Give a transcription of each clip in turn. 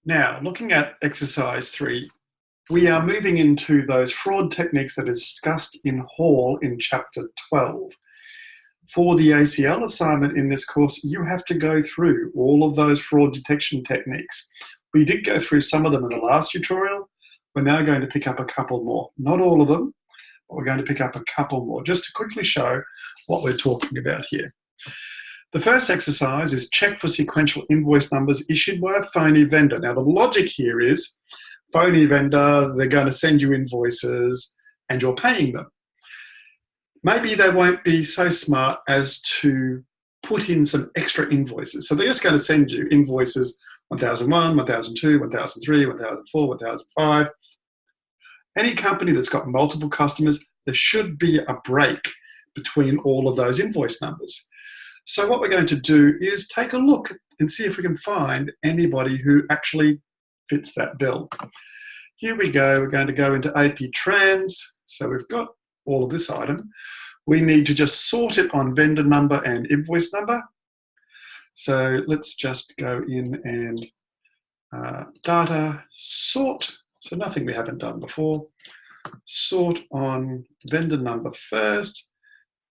Now, looking at exercise 3, we are moving into those fraud techniques that is discussed in Hall in chapter 12. For the ACL assignment in this course, you have to go through all of those fraud detection techniques. We did go through some of them in the last tutorial. We're now going to pick up a couple more. Not all of them, but we're going to pick up a couple more just to quickly show what we're talking about here. The first exercise is check for sequential invoice numbers issued by a phony vendor. Now, the logic here is phony vendor, they're going to send you invoices and you're paying them. Maybe they won't be so smart as to put in some extra invoices. So they're just going to send you invoices 1001, 1002, 1003, 1004, 1005. Any company that's got multiple customers, there should be a break between all of those invoice numbers. So what we're going to do is take a look and see if we can find anybody who actually fits that bill. Here we go. We're going to go into AP Trans. So we've got all of this item. We need to just sort it on vendor number and invoice number. So let's just go in and data sort. So nothing we haven't done before. Sort on vendor number first,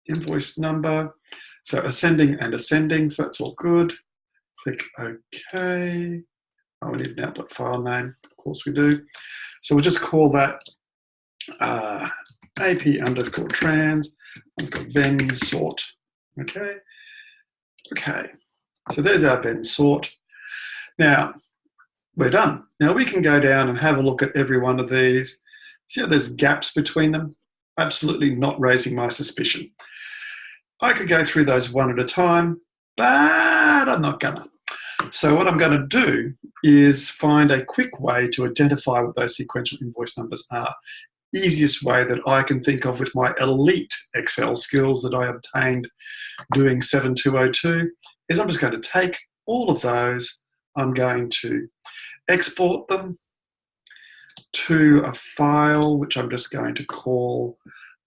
invoice number. So ascending and ascending, so that's all good. Click OK. Oh, we need an output file name. Of course we do. So we'll just call that AP_trans ven sort. Okay. Okay. So there's our ven sort. Now we're done. Now we can go down and have a look at every one of these. See how there's gaps between them? Absolutely not raising my suspicion. I could go through those one at a time, but I'm not gonna. So what I'm gonna do is find a quick way to identify what those sequential invoice numbers are. Easiest way that I can think of with my elite Excel skills that I obtained doing 7202 is I'm just going to take all of those, I'm going to export them to a file which I'm just going to call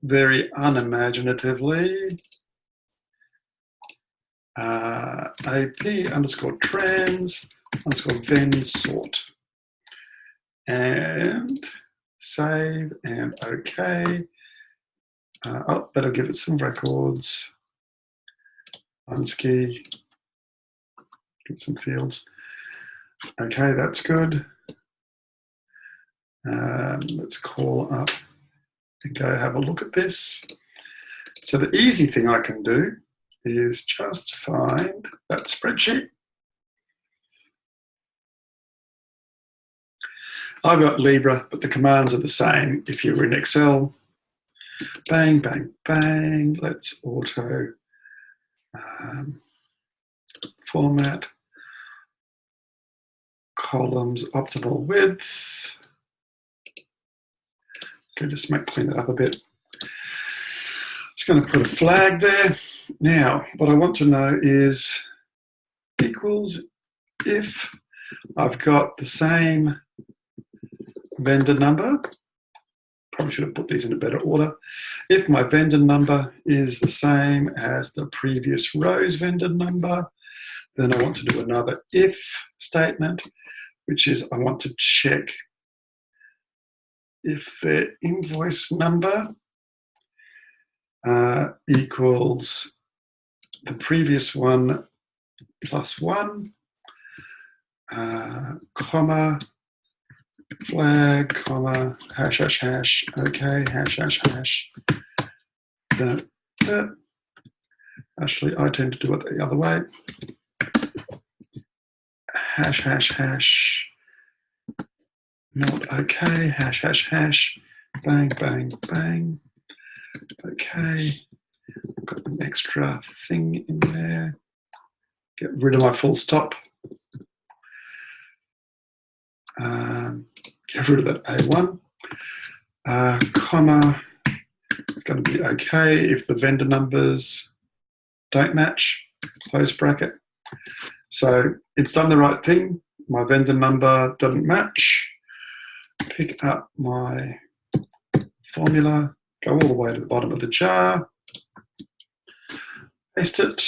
very unimaginatively AP_trans_ven sort, and save and OK. Oh, better give it some records. Unski. Give it some fields. Okay, that's good. Let's call up and go have a look at this. So the easy thing I can do is just find that spreadsheet. I've got Libra, but the commands are the same if you're in Excel. Bang, bang, bang. Let's auto format, columns, optimal width. Okay, just clean that up a bit. Just going to put a flag there. Now, what I want to know is equals if I've got the same vendor number. Probably should have put these in a better order. If my vendor number is the same as the previous row's vendor number, then I want to do another if statement, which is I want to check if the invoice number equals the previous one plus 1, comma, flag, comma, hash, hash, hash, okay, hash, hash, hash. Actually, I tend to do it the other way. Hash, hash, hash, not okay, hash, hash, hash, bang, bang, bang. Okay, I've got an extra thing in there. Get rid of my full stop. Get rid of that A1, comma, it's going to be okay if the vendor numbers don't match, close bracket. So it's done the right thing. My vendor number doesn't match. Pick up my formula, go all the way to the bottom of the jar, paste it,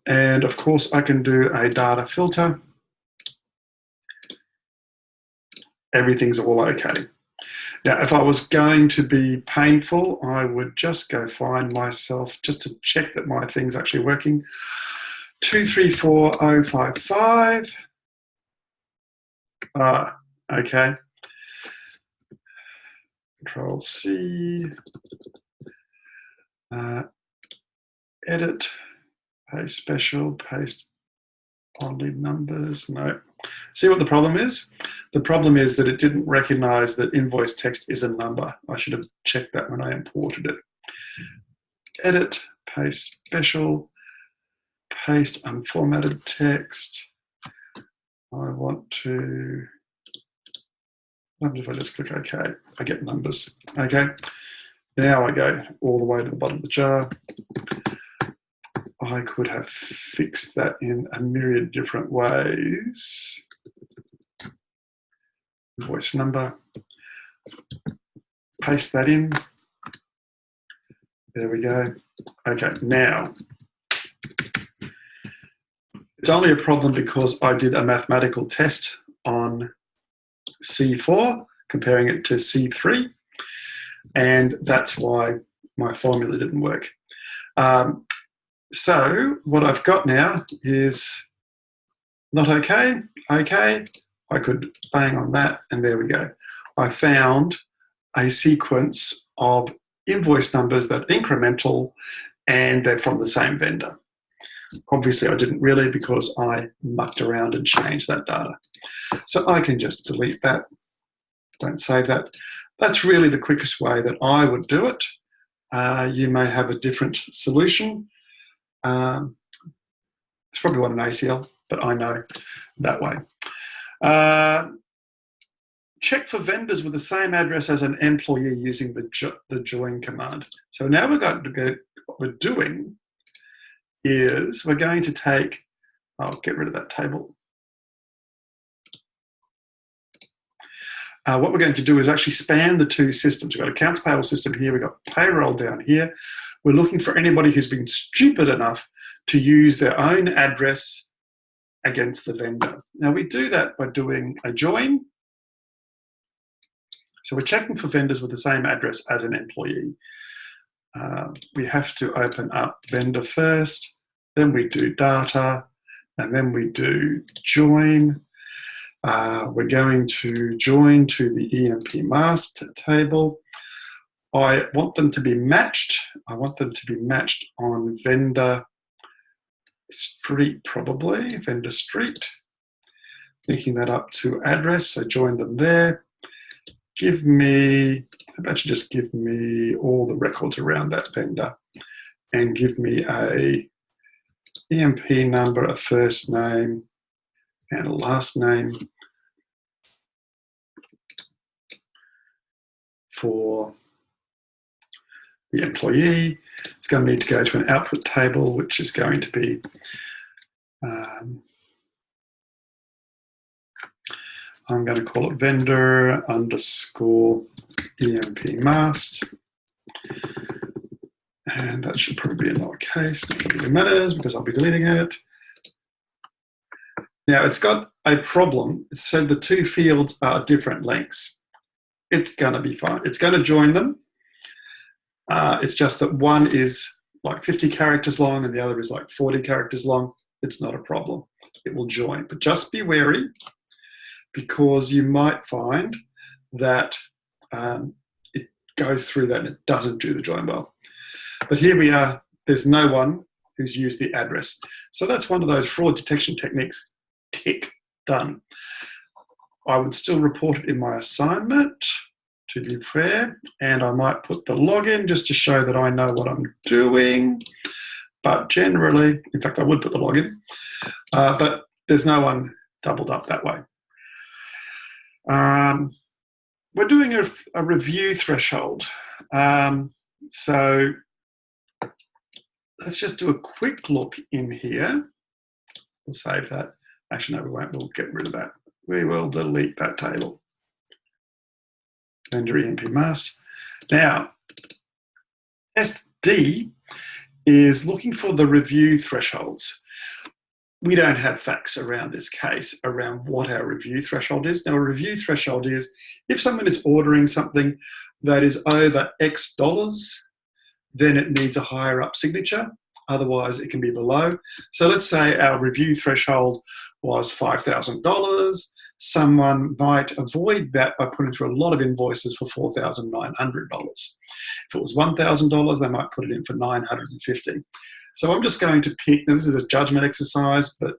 And of course, I can do a data filter. Everything's all okay. Now, if I was going to be painful, I would just go find myself just to check that my thing's actually working. 234055. Okay. Control C. Edit. Paste special. Paste only numbers. No. See what the problem is? The problem is that it didn't recognize that invoice text is a number. I should have checked that when I imported it. Edit, paste special, paste unformatted text. I want to, what happens if I just click OK? I get numbers. Okay. Now I go all the way to the bottom of the jar. I could have fixed that in a myriad different ways. Invoice number, paste that in. There we go. Okay, now, it's only a problem because I did a mathematical test on C4, comparing it to C3, and that's why my formula didn't work. So what I've got now is not okay, okay. I could bang on that, and there we go. I found a sequence of invoice numbers that are incremental, and they're from the same vendor. Obviously, I didn't really because I mucked around and changed that data. So I can just delete that. Don't save that. That's really the quickest way that I would do it. You may have a different solution. It's probably one an ACL, but I know that way. Check for vendors with the same address as an employee using the join command. So now we're going to go, what we're doing is we're going to take, I'll get rid of that table. What we're going to do is actually span the two systems. We've got accounts payable system here, we've got payroll down here. We're looking for anybody who's been stupid enough to use their own address against the vendor. Now we do that by doing a join. So we're checking for vendors with the same address as an employee. We have to open up vendor first, then we do data, and then we do join. We're going to join to the EMP master table. I want them to be matched. I want them to be matched on vendor street, probably, vendor street. Linking that up to address, so join them there. Give me, how about you just give me all the records around that vendor and give me a EMP number, a first name, and a last name for the employee. It's going to need to go to an output table, which is going to be I'm going to call it vendor underscore EMP mast. And that should probably be in lowercase. Not that it really matters because I'll be deleting it. Now it's got a problem. So the two fields are different lengths. It's going to be fine. It's going to join them. It's just that one is like 50 characters long and the other is like 40 characters long. It's not a problem. It will join. But just be wary, because you might find that it goes through that and it doesn't do the join well. But here we are, there's no one who's used the address. So that's one of those fraud detection techniques. Tick, done. I would still report it in my assignment, to be fair, and I might put the login just to show that I know what I'm doing. But generally, in fact, I would put the login, but there's no one doubled up that way. We're doing a review threshold. So let's just do a quick look in here. We'll save that. Actually, no, we won't. We'll get rid of that. We will delete that table. Vendor EMP mast. Now, test D is looking for the review thresholds. we don't have facts around this case around what our review threshold is. Now, a review threshold is if someone is ordering something that is over X dollars, then it needs a higher up signature. Otherwise, it can be below. So let's say our review threshold was $5,000. Someone might avoid that by putting through a lot of invoices for $4,900. If it was $1,000, they might put it in for $950. So I'm just going to pick, now this is a judgment exercise, but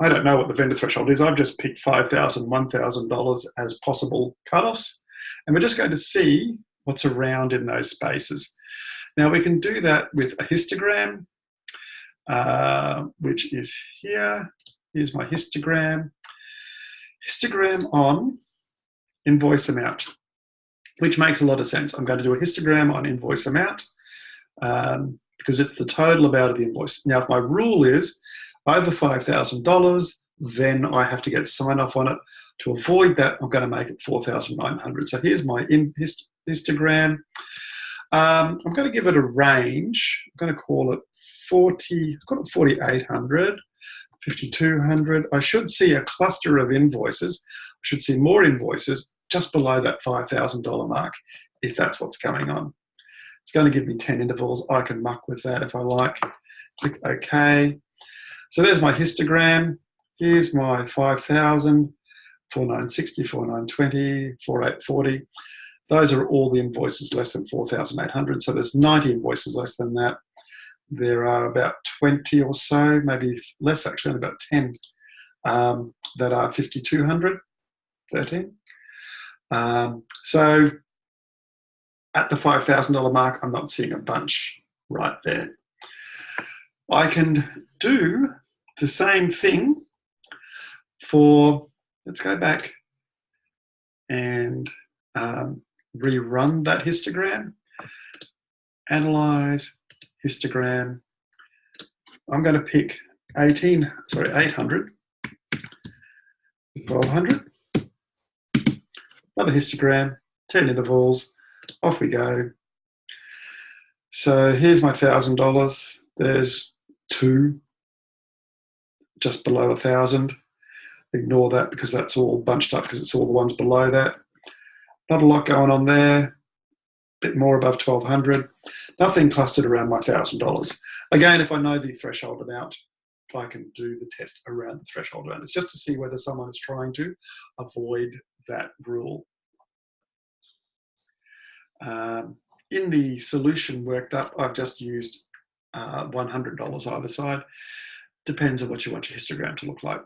I don't know what the vendor threshold is. I've just picked $5,000, $1,000 as possible cutoffs. And we're just going to see what's around in those spaces. Now we can do that with a histogram, which is here. Here's my histogram. Histogram on invoice amount, which makes a lot of sense. I'm going to do a histogram on invoice amount because it's the total amount of the invoice. Now, if my rule is over $5,000, then I have to get sign off on it. To avoid that, I'm going to make it $4,900. So here's my histogram. I'm going to give it a range. I'm going to call it 4,800, 5,200. I should see a cluster of invoices. I should see more invoices just below that $5,000 mark, if that's what's going on. It's going to give me 10 intervals. I can muck with that if I like. Click OK. So there's my histogram. Here's my 5,000, 4,960, 4,920, 4,840. Those are all the invoices less than 4,800. So there's 90 invoices less than that. There are about 20 or so, maybe less actually, about 10 that are 5,200, 13. So at the $5,000 mark, I'm not seeing a bunch right there. I can do the same thing for, let's go back and rerun that histogram. Analyze histogram. I'm going to pick 800, 1,200. Another histogram, 10 intervals. Off we go. So here's my $1,000. There's two just below 1,000. Ignore that because that's all bunched up because it's all the ones below that. Not a lot going on there. A bit more above 1,200. Nothing clustered around my $1,000. Again, if I know the threshold amount, I can do the test around the threshold amount. It's just to see whether someone is trying to avoid that rule. In the solution worked up, I've just used $100 either side. Depends on what you want your histogram to look like.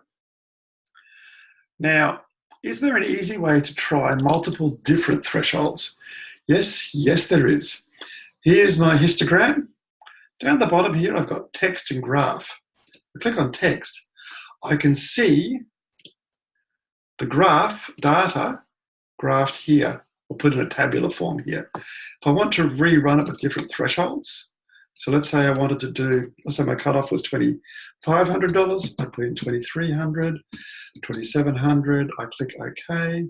Now, is there an easy way to try multiple different thresholds? Yes, there is. Here's my histogram. Down the bottom here, I've got text and graph. I click on text. I can see the graph data graphed here, or put in a tabular form here. If I want to rerun it with different thresholds, so let's say I wanted to do, let's say my cutoff was $2,500. I put in $2,300, $2,700. I click OK.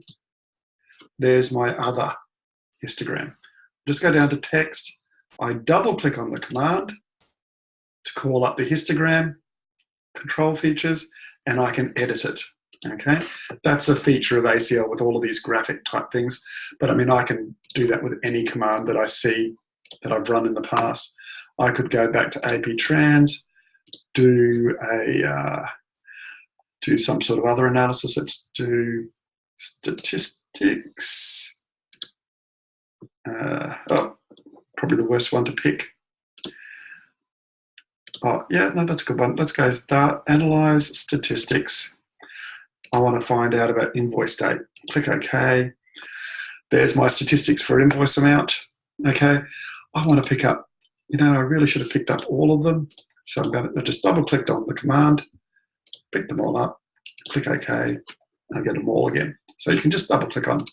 There's my other histogram. Just go down to text. I double click on the command to call up the histogram, control features, and I can edit it. Okay, that's a feature of ACL with all of these graphic type things. But I mean, I can do that with any command that I see that I've run in the past. I could go back to AP Trans, do some sort of other analysis. Let's do statistics. Probably the worst one to pick. Oh, yeah, no, that's a good one. Let's go start, analyze statistics. I want to find out about invoice date. Click OK. There's my statistics for invoice amount. Okay, I want to pick up, I really should have picked up all of them. So I just double clicked on the command, pick them all up, click OK, and I get them all again. So you can just double click on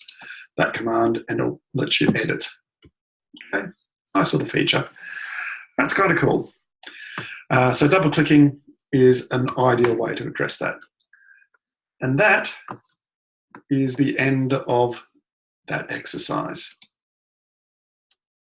that command and it'll let you edit. Okay, nice little feature. That's kind of cool. So double clicking is an ideal way to address that. And that is the end of that exercise.